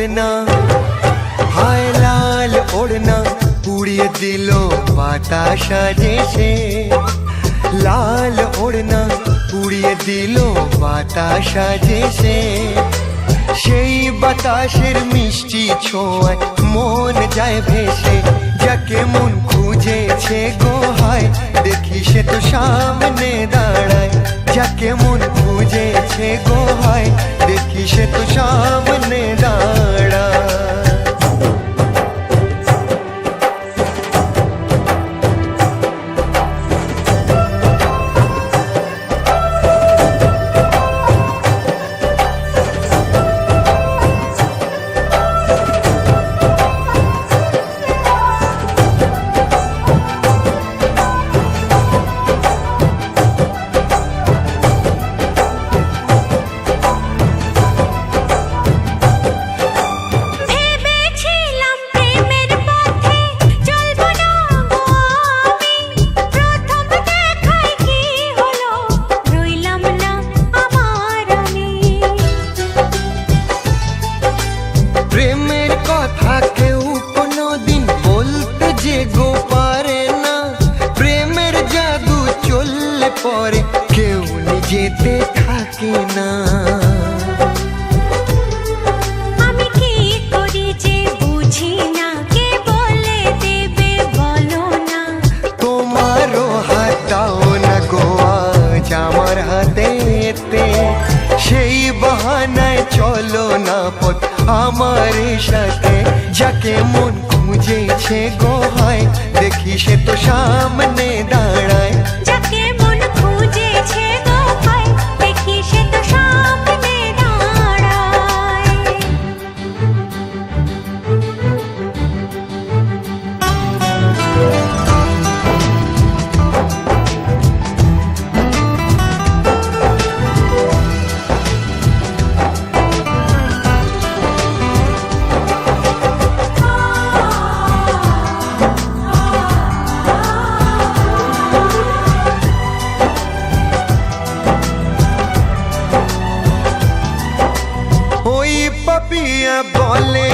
ওড়না, হায় লাল ওড়না উড়িয়ে দিল বাতাস সাজেছে, লাল ওড়না উড়িয়ে দিল বাতাস সাজেছে। সেই বাতাসের মিষ্টি ছোঁয়ায় মন যায় ভেসে, যাকে মন খুঁজেছে গো হায় দেখি সে তো সামনে দাঁড়ায়, যাকে মন খুঁজেছে গো হায় দেখি সে তো সামনে দাঁড়ায়। প্রেমের কথা কেউ কোনোদিন বলতে যে গো পারে না, প্রেমের জাদু চললে পরে কেউ নিজেতে থাকে না। আমি কি করি যে বুঝি না, কে বলে দেবে বলো না। তোমারও হাত দাও না গো আজ আমার হাতেতে, সেই বাহানায় চলো না পথ আমার সাথে, যাকে মন খুঁজেছে গো হায় দেখি সে তো সামনে দাঁড়ায়, যাকে মন খুঁজেছে গো হায় দেখি সে তো সামনে দাঁড়ায়। ওই পাপিয়া বলে